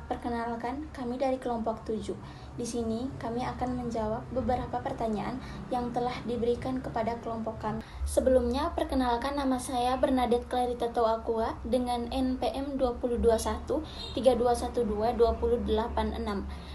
Perkenalkan, kami dari kelompok 7. Di sini kami akan menjawab beberapa pertanyaan yang telah diberikan kepada kelompok kami. Sebelumnya, perkenalkan, nama saya Bernadette Clarita Toakua dengan NPM 2021 3212 2086.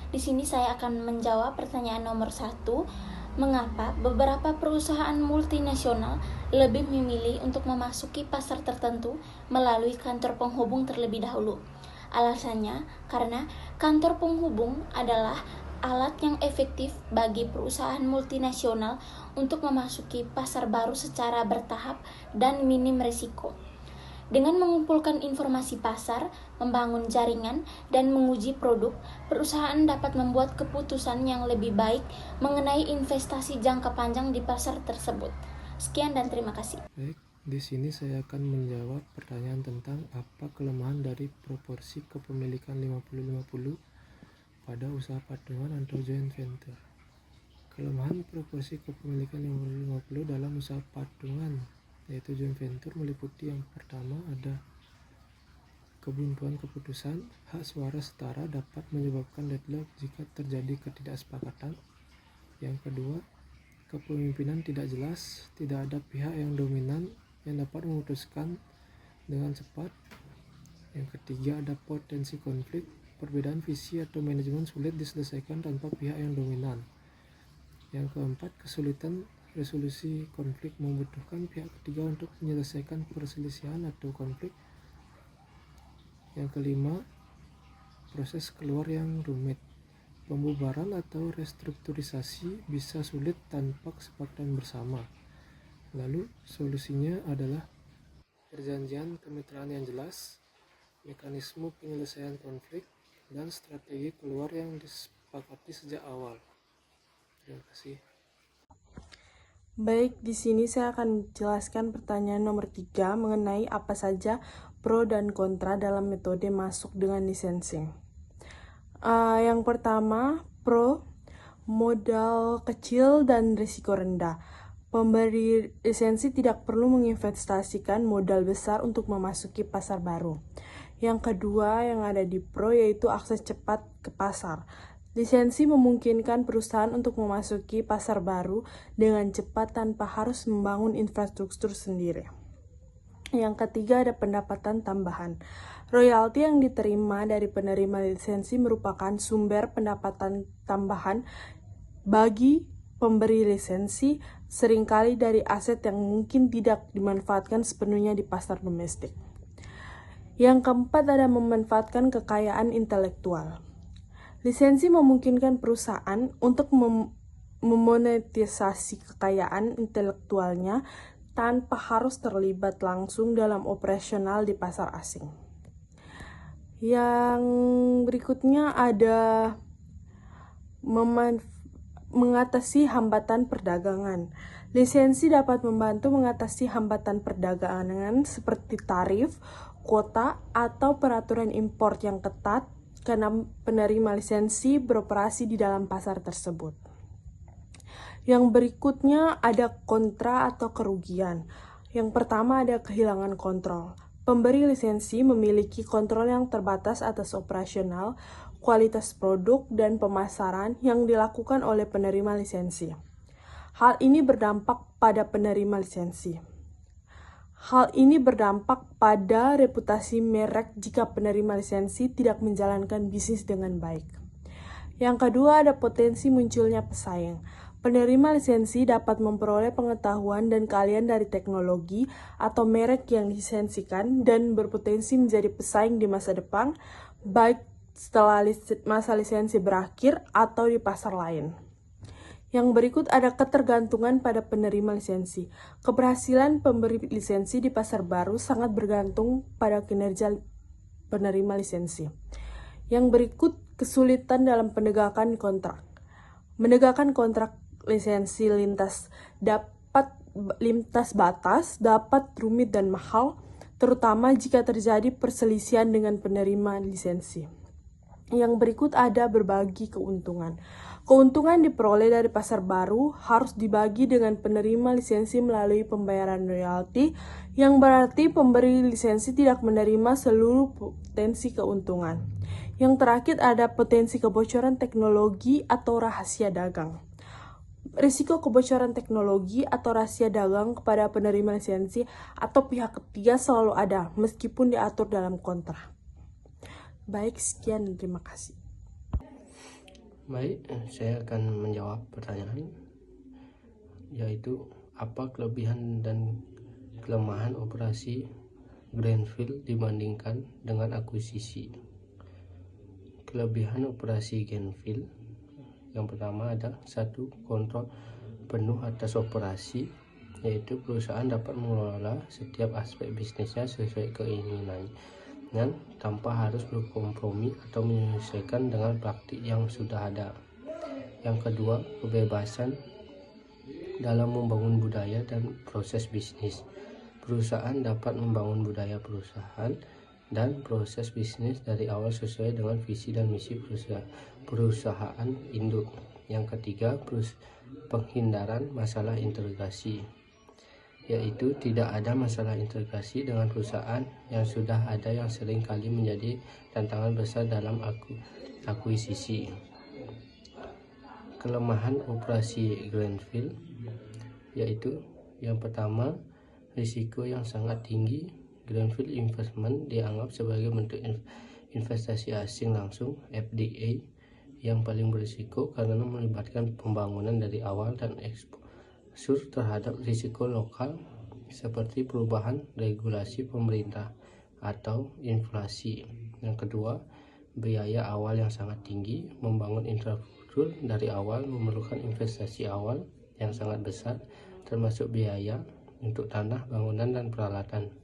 Di sini saya akan menjawab pertanyaan nomor 1. Mengapa beberapa perusahaan multinasional lebih memilih untuk memasuki pasar tertentu melalui kantor penghubung terlebih dahulu? Alasannya karena kantor penghubung adalah alat yang efektif bagi perusahaan multinasional untuk memasuki pasar baru secara bertahap dan minim risiko. Dengan mengumpulkan informasi pasar, membangun jaringan, dan menguji produk, perusahaan dapat membuat keputusan yang lebih baik mengenai investasi jangka panjang di pasar tersebut. Sekian dan terima kasih. Baik, di sini saya akan menjawab pertanyaan tentang apa kelemahan dari proporsi kepemilikan 50-50 pada usaha patungan atau joint venture. Kelemahan proporsi kepemilikan 50-50 dalam usaha patungan yaitu joint venture meliputi yang pertama ada kebuntuan keputusan. Hak suara setara dapat menyebabkan deadlock jika terjadi ketidaksepakatan. Yang kedua, kepemimpinan tidak jelas, tidak ada pihak yang dominan yang dapat memutuskan dengan cepat. Yang ketiga, ada potensi konflik, perbedaan visi atau manajemen sulit diselesaikan tanpa pihak yang dominan. Yang keempat, kesulitan resolusi konflik, membutuhkan pihak ketiga untuk menyelesaikan perselisihan atau konflik. Yang kelima, proses keluar yang rumit. Pembubaran atau restrukturisasi bisa sulit tanpa kesepakatan bersama. Lalu solusinya adalah perjanjian kemitraan yang jelas, mekanisme penyelesaian konflik, dan strategi keluar yang disepakati sejak awal. Terima kasih. Baik, di sini saya akan jelaskan pertanyaan nomor 3 mengenai apa saja pro dan kontra dalam metode masuk dengan licensing. Yang pertama, pro, modal kecil dan risiko rendah. Pemberi lisensi tidak perlu menginvestasikan modal besar untuk memasuki pasar baru. Yang kedua yang ada di pro yaitu akses cepat ke pasar. Lisensi memungkinkan perusahaan untuk memasuki pasar baru dengan cepat tanpa harus membangun infrastruktur sendiri. Yang ketiga ada pendapatan tambahan. Royalti yang diterima dari penerima lisensi merupakan sumber pendapatan tambahan bagi pemberi lisensi, seringkali dari aset yang mungkin tidak dimanfaatkan sepenuhnya di pasar domestik. Yang keempat ada memanfaatkan kekayaan intelektual. Lisensi memungkinkan perusahaan untuk memonetisasi kekayaan intelektualnya tanpa harus terlibat langsung dalam operasional di pasar asing. Yang berikutnya ada mengatasi hambatan perdagangan. Lisensi dapat membantu mengatasi hambatan perdagangan seperti tarif, kuota, atau peraturan impor yang ketat karena penerima lisensi beroperasi di dalam pasar tersebut. Yang berikutnya ada kontra atau kerugian. Yang pertama ada kehilangan kontrol. Pemberi lisensi memiliki kontrol yang terbatas atas operasional, kualitas produk, dan pemasaran yang dilakukan oleh penerima lisensi. Hal ini berdampak pada penerima lisensi. Hal ini berdampak pada reputasi merek jika penerima lisensi tidak menjalankan bisnis dengan baik. Yang kedua ada potensi munculnya pesaing. Penerima lisensi dapat memperoleh pengetahuan dan keahlian dari teknologi atau merek yang dilisensikan dan berpotensi menjadi pesaing di masa depan, baik setelah masa lisensi berakhir atau di pasar lain. Yang berikut ada ketergantungan pada penerima lisensi. Keberhasilan pemberi lisensi di pasar baru sangat bergantung pada kinerja penerima lisensi. Yang berikut kesulitan dalam penegakan kontrak. Menegakkan kontrak lisensi lintas batas dapat rumit dan mahal, terutama jika terjadi perselisihan dengan penerima lisensi. Yang berikut ada berbagi keuntungan. Keuntungan diperoleh dari pasar baru harus dibagi dengan penerima lisensi melalui pembayaran royalti, yang berarti pemberi lisensi tidak menerima seluruh potensi keuntungan. Yang terakhir ada potensi kebocoran teknologi atau rahasia dagang. Risiko kebocoran teknologi atau rahasia dagang kepada penerima lisensi atau pihak ketiga selalu ada, meskipun diatur dalam kontrak. Baik, sekian dan terima kasih. Baik, saya akan menjawab pertanyaan, yaitu apa kelebihan dan kelemahan operasi greenfield dibandingkan dengan akuisisi. Kelebihan operasi greenfield yang pertama ada 1. Kontrol penuh atas operasi, yaitu perusahaan dapat mengelola setiap aspek bisnisnya sesuai keinginan dan tanpa harus berkompromi atau menyesuaikan dengan praktik yang sudah ada. Yang kedua, kebebasan dalam membangun budaya dan proses bisnis. Perusahaan dapat membangun budaya perusahaan dan proses bisnis dari awal sesuai dengan visi dan misi perusahaan induk. Yang ketiga, penghindaran masalah integrasi, yaitu tidak ada masalah integrasi dengan perusahaan yang sudah ada yang sering kali menjadi tantangan besar dalam akuisisi. Kelemahan operasi greenfield, yaitu yang pertama, risiko yang sangat tinggi. Greenfield investment dianggap sebagai bentuk investasi asing langsung (FDI) yang paling berisiko karena melibatkan pembangunan dari awal dan eksposur terhadap risiko lokal seperti perubahan regulasi pemerintah atau inflasi. Yang kedua, biaya awal yang sangat tinggi. Membangun infrastruktur dari awal memerlukan investasi awal yang sangat besar, termasuk biaya untuk tanah, bangunan, dan peralatan.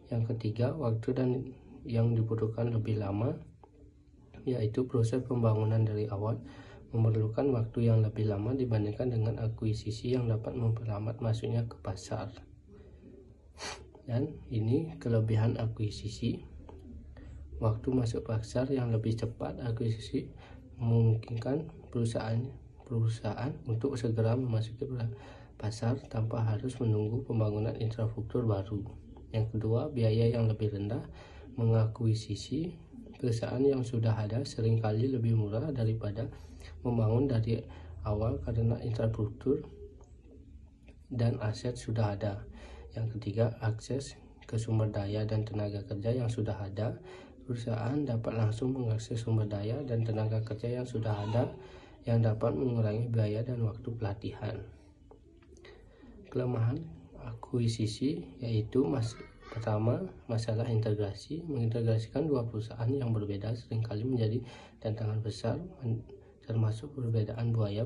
Yang ketiga, waktu dan yang dibutuhkan lebih lama, yaitu proses pembangunan dari awal memerlukan waktu yang lebih lama dibandingkan dengan akuisisi yang dapat memperlambat masuknya ke pasar. Dan ini kelebihan akuisisi. Waktu masuk pasar yang lebih cepat. Akuisisi memungkinkan perusahaan untuk segera memasuki pasar tanpa harus menunggu pembangunan infrastruktur baru. Yang kedua, biaya yang lebih rendah. Mengakuisisi perusahaan yang sudah ada seringkali lebih murah daripada membangun dari awal karena infrastruktur dan aset sudah ada. Yang ketiga, akses ke sumber daya dan tenaga kerja yang sudah ada. Perusahaan dapat langsung mengakses sumber daya dan tenaga kerja yang sudah ada, yang dapat mengurangi biaya dan waktu pelatihan. Kelemahan akuisisi, yaitu pertama, masalah integrasi. Mengintegrasikan dua perusahaan yang berbeda seringkali menjadi tantangan besar, termasuk perbedaan budaya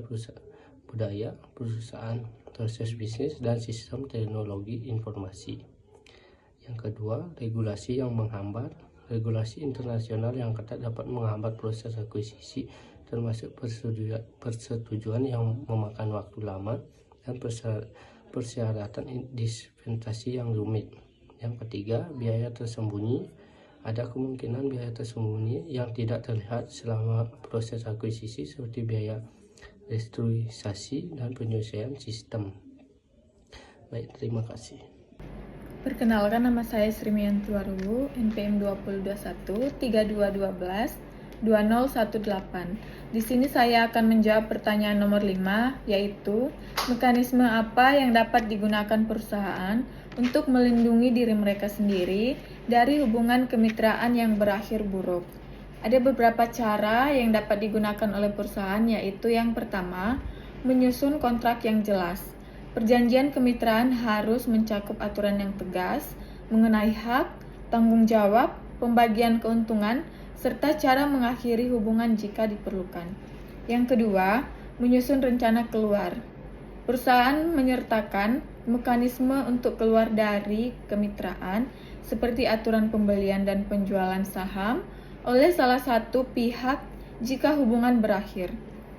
perusahaan, proses bisnis, dan sistem teknologi informasi. Yang kedua, regulasi yang menghambat. Regulasi internasional yang ketat dapat menghambat proses akuisisi, termasuk persetujuan yang memakan waktu lama dan persyaratan dispensasi yang rumit. Yang ketiga, biaya tersembunyi. Ada kemungkinan biaya tersembunyi yang tidak terlihat selama proses akuisisi seperti biaya restrukturisasi dan penyesuaian sistem. Baik, terima kasih. Perkenalkan, nama saya Srimiyanti Warubu, NPM 2021 3212 2018. Di sini saya akan menjawab pertanyaan nomor 5, yaitu mekanisme apa yang dapat digunakan perusahaan untuk melindungi diri mereka sendiri dari hubungan kemitraan yang berakhir buruk. Ada beberapa cara yang dapat digunakan oleh perusahaan, yaitu yang pertama, menyusun kontrak yang jelas. Perjanjian kemitraan harus mencakup aturan yang tegas mengenai hak, tanggung jawab, pembagian keuntungan, serta cara mengakhiri hubungan jika diperlukan. Yang kedua, menyusun rencana keluar. Perusahaan menyertakan mekanisme untuk keluar dari kemitraan seperti aturan pembelian dan penjualan saham oleh salah satu pihak jika hubungan berakhir.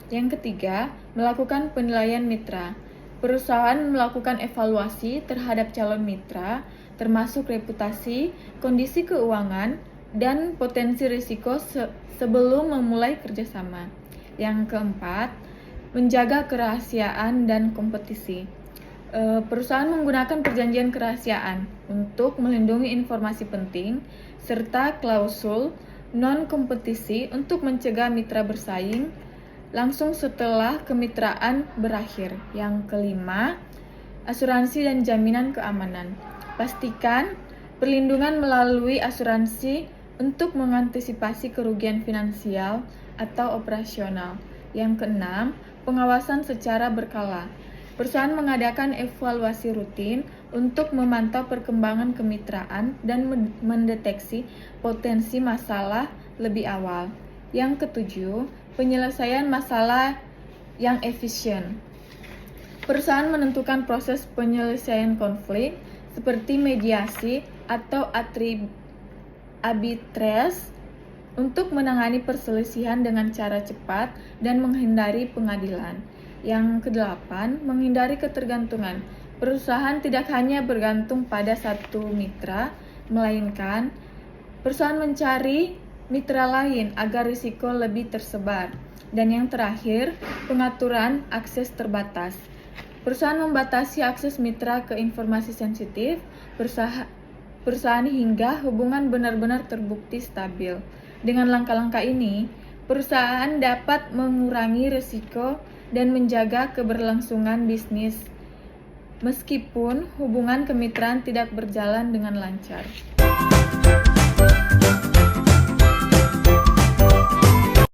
Yang ketiga, melakukan penilaian mitra. Perusahaan melakukan evaluasi terhadap calon mitra, termasuk reputasi, kondisi keuangan, dan potensi risiko sebelum memulai kerjasama. Yang keempat, menjaga kerahasiaan dan kompetisi. Perusahaan menggunakan perjanjian kerahasiaan untuk melindungi informasi penting serta klausul non-kompetisi untuk mencegah mitra bersaing langsung setelah kemitraan berakhir. Yang kelima, asuransi dan jaminan keamanan. Pastikan perlindungan melalui asuransi untuk mengantisipasi kerugian finansial atau operasional. Yang keenam, pengawasan secara berkala. Perusahaan mengadakan evaluasi rutin untuk memantau perkembangan kemitraan dan mendeteksi potensi masalah lebih awal. Yang ketujuh, penyelesaian masalah yang efisien. Perusahaan menentukan proses penyelesaian konflik seperti mediasi atau arbitrase untuk menangani perselisihan dengan cara cepat dan menghindari pengadilan. Yang kedelapan, menghindari ketergantungan. Perusahaan tidak hanya bergantung pada satu mitra, melainkan perusahaan mencari mitra lain agar risiko lebih tersebar. Dan yang terakhir, pengaturan akses terbatas. Perusahaan membatasi akses mitra ke informasi sensitif perusahaan hingga hubungan benar-benar terbukti stabil. Dengan langkah-langkah ini, perusahaan dapat mengurangi risiko dan menjaga keberlangsungan bisnis meskipun hubungan kemitraan tidak berjalan dengan lancar.